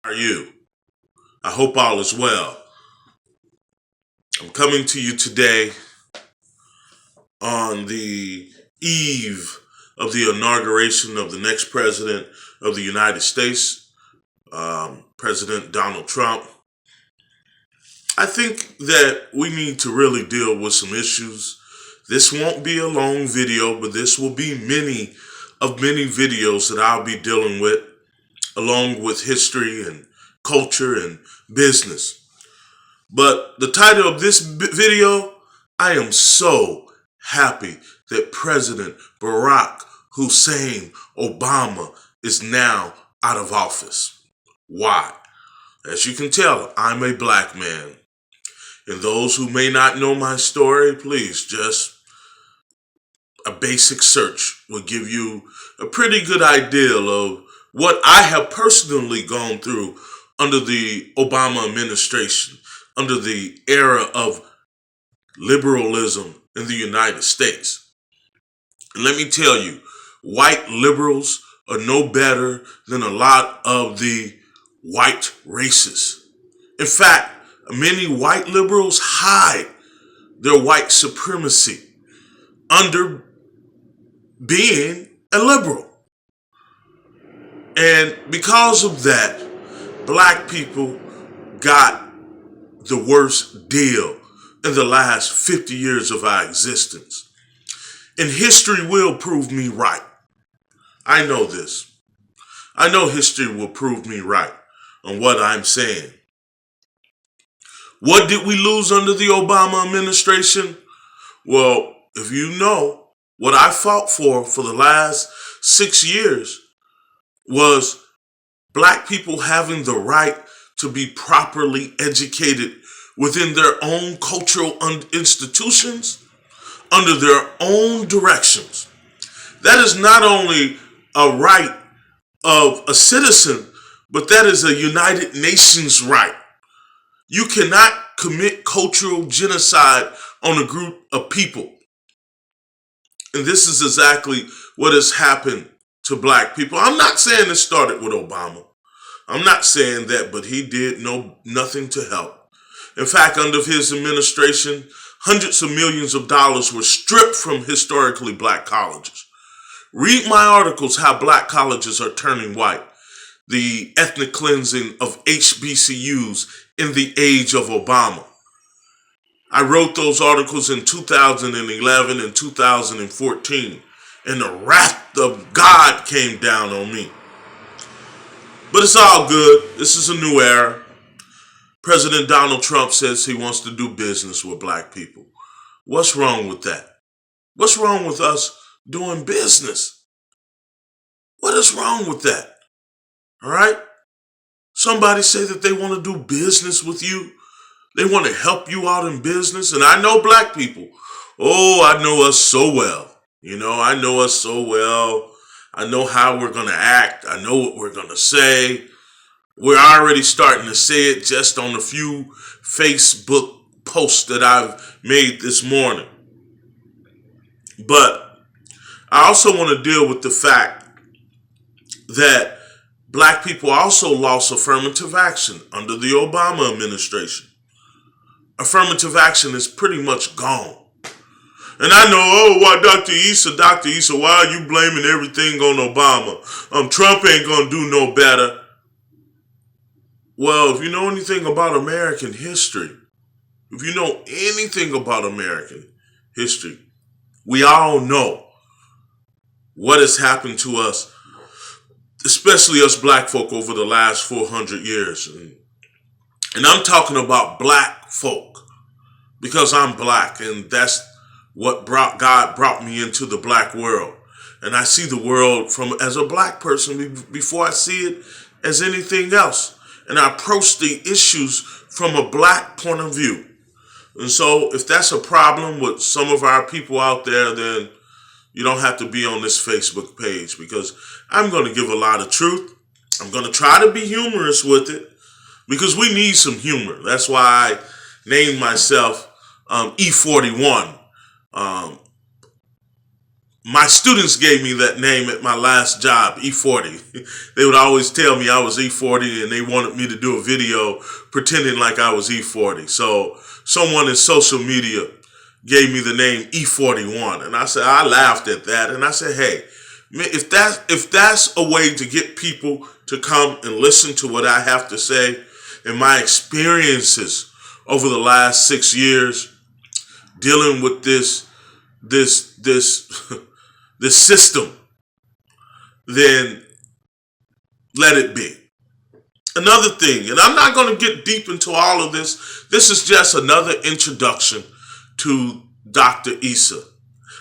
How are you? I hope all is well. I'm coming to you today on the eve of the inauguration of the next president of the United States, President Donald Trump. I think that we need to really deal with some issues. This won't be a long video, but this will be many videos that I'll be dealing with, along with history and culture and business. But the title of this video, I am so happy that President Barack Hussein Obama is now out of office. Why? As you can tell, I'm a black man. And those who may not know my story, please just a basic search will give you a pretty good idea of what I have personally gone through under the Obama administration, under the era of liberalism in the United States. And let me tell you, white liberals are no better than a lot of the white racists. In fact, many white liberals hide their white supremacy under being a liberal. And because of that, black people got the worst deal in the last 50 years of our existence. And history will prove me right. I know this. I know history will prove me right on what I'm saying. What did we lose under the Obama administration? Well, if you know, what I fought for the last 6 years was black people having the right to be properly educated within their own cultural institutions, under their own directions. That is not only a right of a citizen, but that is a United Nations right. You cannot commit cultural genocide on a group of people. And this is exactly what has happened to black people. I'm not saying it started with Obama. I'm not saying that, but he did nothing to help. In fact, under his administration, hundreds of millions of dollars were stripped from historically black colleges. Read my articles, How Black Colleges Are Turning White, the ethnic cleansing of HBCUs in the age of Obama. I wrote those articles in 2011 and 2014, and the wrath of God came down on me. But it's all good. This is a new era. President Donald Trump says he wants to do business with black people. What's wrong with that? What's wrong with us doing business? What is wrong with that? All right? Somebody say that they want to do business with you. They want to help you out in business. And I know black people. Oh, I know us so well. I know us so well. I know how we're going to act. I know what we're going to say. We're already starting to say it just on a few Facebook posts that I've made this morning. But I also want to deal with the fact that black people also lost affirmative action under the Obama administration. Affirmative action is pretty much gone. And I know, why Dr. Issa, why are you blaming everything on Obama? Trump ain't gonna do no better. Well, if you know anything about American history, we all know what has happened to us, especially us black folk over the last 400 years. And I'm talking about black folk because I'm black, and that's what God brought me into the black world. And I see the world as a black person before I see it as anything else. And I approach the issues from a black point of view. And so if that's a problem with some of our people out there, then you don't have to be on this Facebook page, because I'm going to give a lot of truth. I'm going to try to be humorous with it, because we need some humor. That's why I named myself E41. My students gave me that name at my last job, E40. They would always tell me I was E40 and they wanted me to do a video pretending like I was E40. So someone in social media gave me the name E41. And I laughed at that. And I said, hey, if that's a way to get people to come and listen to what I have to say and my experiences over the last 6 years dealing with this this system, then let it be. Another thing, and I'm not going to get deep into all of this. This is just another introduction to Dr. Issa.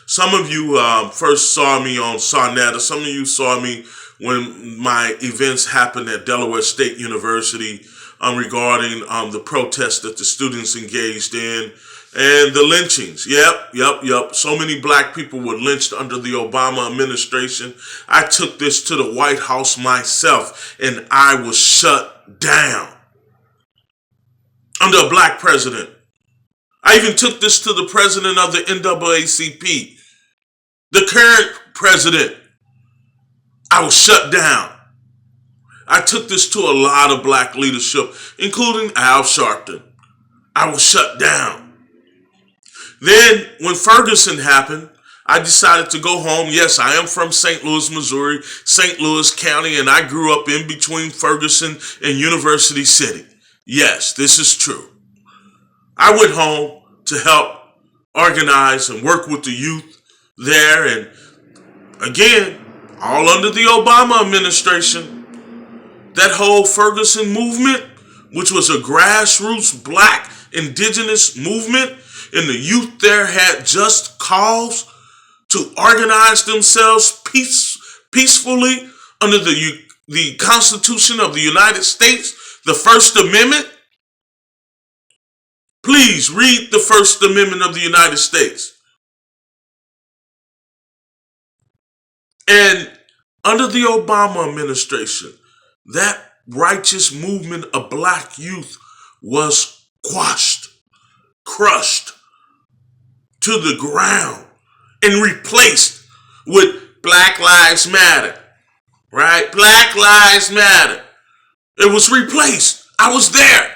Some of you first saw me on Sarnetta. Some of you saw me when my events happened at Delaware State University regarding the protests that the students engaged in and the lynchings. Yep. So many black people were lynched under the Obama administration. I took this to the White House myself and I was shut down under a black president. I even took this to the president of the NAACP, the current president. I was shut down. I took this to a lot of black leadership, including Al Sharpton. I was shut down. Then, when Ferguson happened, I decided to go home. Yes, I am from St. Louis, Missouri, St. Louis County, and I grew up in between Ferguson and University City. Yes, this is true. I went home to help organize and work with the youth there, and again, all under the Obama administration, that whole Ferguson movement, which was a grassroots black indigenous movement, and the youth there had just cause to organize themselves peacefully under the Constitution of the United States, the First Amendment. Please read the First Amendment of the United States. And under the Obama administration, that righteous movement of black youth was quashed, crushed to the ground, and replaced with Black Lives Matter, right? Black Lives Matter. It was replaced. I was there.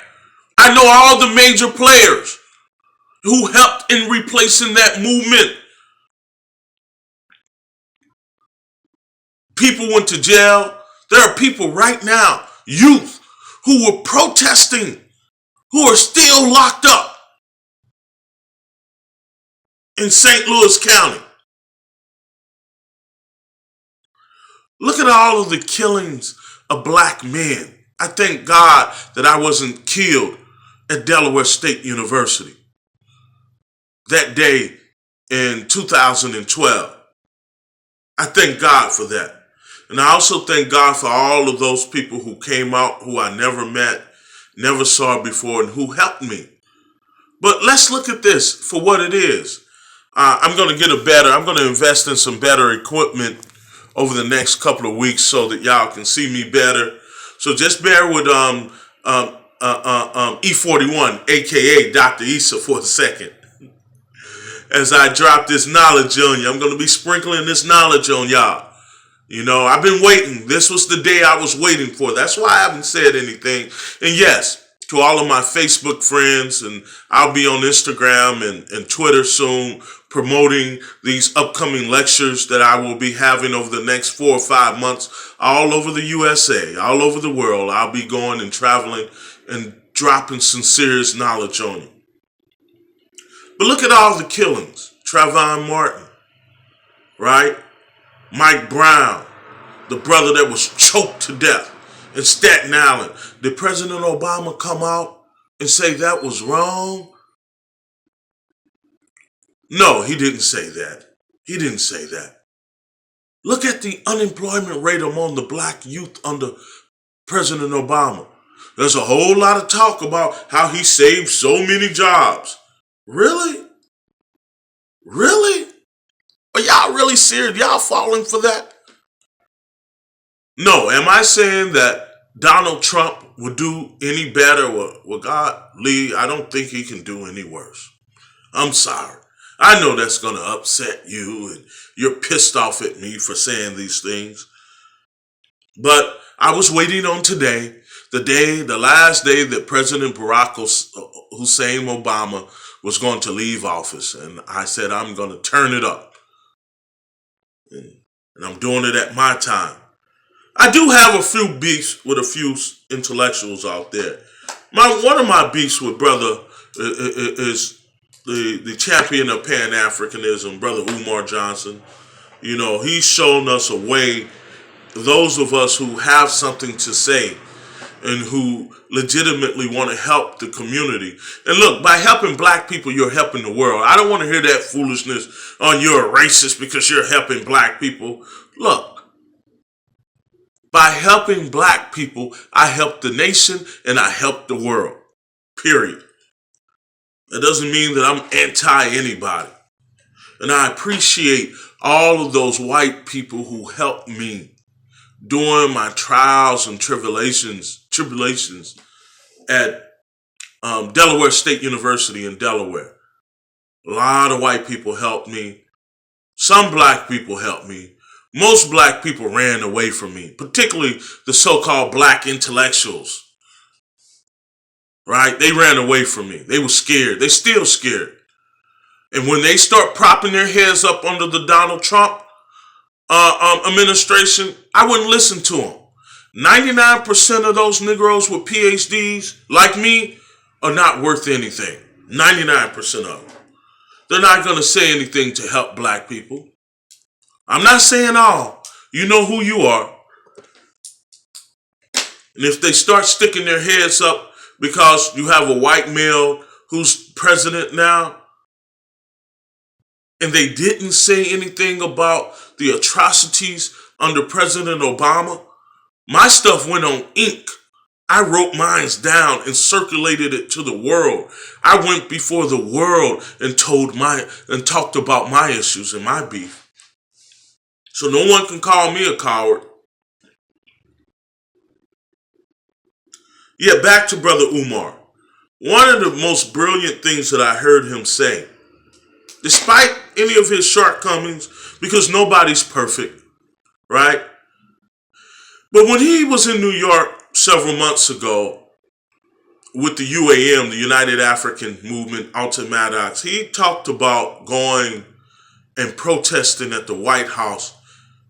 I know all the major players who helped in replacing that movement. People went to jail. There are people right now, youth, who were protesting, who are still locked up in St. Louis County. Look at all of the killings of black men. I thank God that I wasn't killed at Delaware State University that day in 2012. I thank God for that. And I also thank God for all of those people who came out, who I never met, never saw before, and who helped me. But let's look at this for what it is. I'm going to invest in some better equipment over the next couple of weeks so that y'all can see me better. So just bear with E41, aka Dr. Issa, for a second. As I drop this knowledge on you, I'm going to be sprinkling this knowledge on y'all. You know, I've been waiting. This was the day I was waiting for. That's why I haven't said anything. And yes, to all of my Facebook friends, and I'll be on Instagram and Twitter soon promoting these upcoming lectures that I will be having over the next 4 or 5 months all over the USA, all over the world. I'll be going and traveling and dropping some serious knowledge on you. But look at all the killings. Trayvon Martin, right? Mike Brown, the brother that was choked to death in Staten Island. Did President Obama come out and say that was wrong? No, he didn't say that. He didn't say that. Look at the unemployment rate among the black youth under President Obama. There's a whole lot of talk about how he saved so many jobs. Really? Really? Are y'all really serious? Y'all falling for that? No. Am I saying that Donald Trump would do any better? Well, God, Lee, I don't think he can do any worse. I'm sorry. I know that's going to upset you and you're pissed off at me for saying these things. But I was waiting on today, the last day that President Barack Hussein Obama was going to leave office. And I said, I'm going to turn it up. And I'm doing it at my time. I do have a few beefs with a few intellectuals out there. One of my beefs with brother is the champion of Pan-Africanism, brother Umar Johnson. You know, he's shown us a way, those of us who have something to say and who legitimately want to help the community. And look, by helping black people, you're helping the world. I don't want to hear that foolishness on you're a racist because you're helping black people. Look, by helping black people, I help the nation and I help the world. Period. That doesn't mean that I'm anti anybody. And I appreciate all of those white people who helped me during my trials and tribulations at Delaware State University in Delaware. A lot of white people helped me. Some black people helped me. Most black people ran away from me, particularly the so-called black intellectuals. Right? They ran away from me. They were scared. They're still scared. And when they start propping their heads up under the Donald Trump administration, I wouldn't listen to them. 99% of those Negroes with PhDs, like me, are not worth anything. 99% of them. They're not going to say anything to help black people. I'm not saying all. You know who you are. And if they start sticking their heads up because you have a white male who's president now, and they didn't say anything about the atrocities under President Obama, my stuff went on ink. I wrote mine down and circulated it to the world. I went before the world and talked about my issues and my beef. So no one can call me a coward. Yeah, back to Brother Umar. One of the most brilliant things that I heard him say, despite any of his shortcomings, because nobody's perfect, right? But when he was in New York several months ago with the UAM, the United African Movement, Ultimadox, he talked about going and protesting at the White House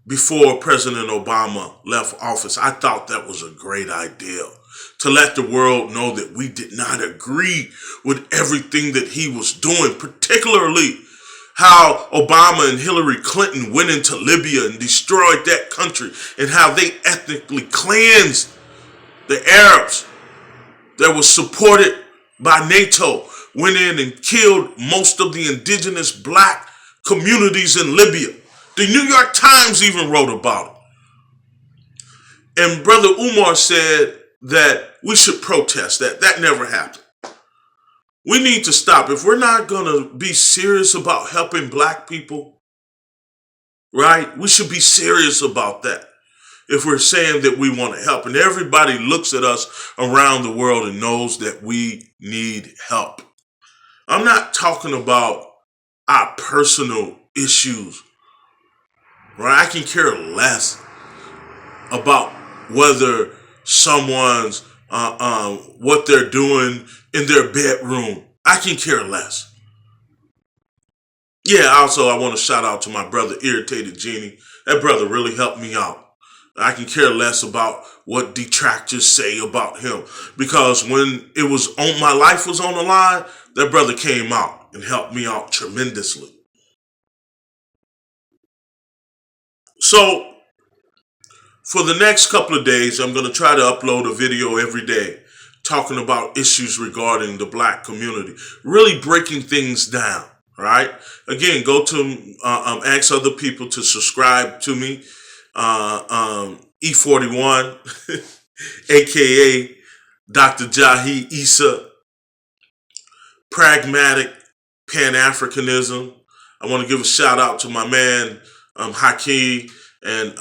before President Obama left office. I thought that was a great idea, to let the world know that we did not agree with everything that he was doing, particularly how Obama and Hillary Clinton went into Libya and destroyed that country, and how they ethnically cleansed the Arabs that was supported by NATO, went in and killed most of the indigenous black communities in Libya. The New York Times even wrote about it. And Brother Umar said that we should protest that. That never happened. We need to stop. If we're not going to be serious about helping black people, right, we should be serious about that. If we're saying that we want to help, and everybody looks at us around the world and knows that we need help. I'm not talking about our personal issues, right? I can care less about whether someone's what they're doing in their bedroom. I can care less. Yeah, also I want to shout out to my brother Irritated Genie. That brother really helped me out. I can care less about what detractors say about him, because when it was on, my life was on the line, that brother came out and helped me out tremendously. So for the next couple of days, I'm going to try to upload a video every day talking about issues regarding the black community, really breaking things down, right? Again, go to ask other people to subscribe to me. E41, aka Dr. Jahi Issa, Pragmatic Pan-Africanism. I want to give a shout out to my man Haki and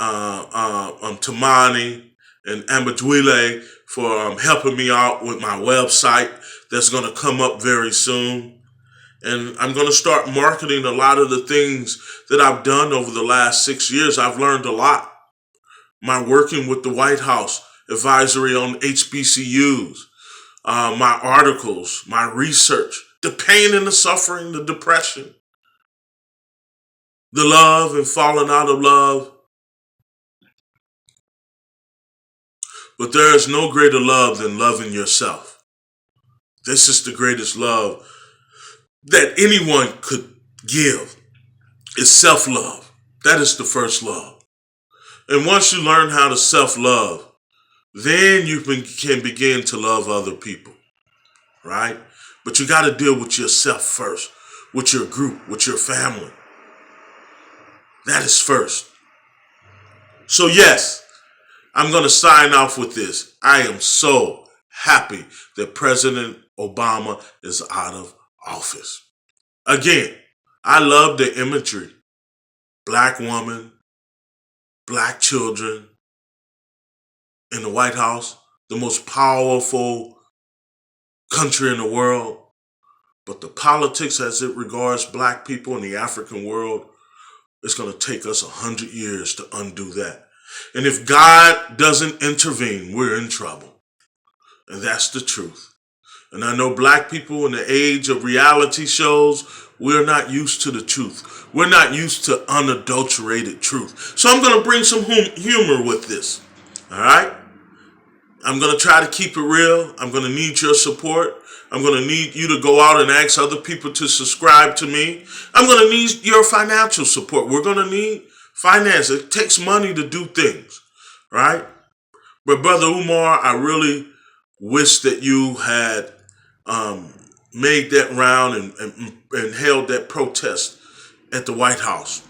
Tamani and Amadwile for helping me out with my website that's going to come up very soon. And I'm going to start marketing a lot of the things that I've done over the last 6 years. I've learned a lot. My working with the White House, advisory on HBCUs, my articles, my research, the pain and the suffering, the depression, the love and falling out of love. But there is no greater love than loving yourself. This is the greatest love that anyone could give, is self-love. That is the first love. And once you learn how to self-love, then you can begin to love other people, right? But you got to deal with yourself first, with your group, with your family. That is first. So yes, I'm going to sign off with this. I am so happy that President Obama is out of office. Again, I love the imagery. Black woman, black children in the White House, the most powerful country in the world. But the politics as it regards black people in the African world, it's going to take us 100 years to undo that. And if God doesn't intervene, we're in trouble. And that's the truth. And I know black people in the age of reality shows, we're not used to the truth. We're not used to unadulterated truth. So I'm going to bring some humor with this. All right? I'm going to try to keep it real. I'm going to need your support. I'm going to need you to go out and ask other people to subscribe to me. I'm going to need your financial support. We're going to need finance. It takes money to do things, right? But Brother Umar, I really wish that you had made that round and held that protest at the White House.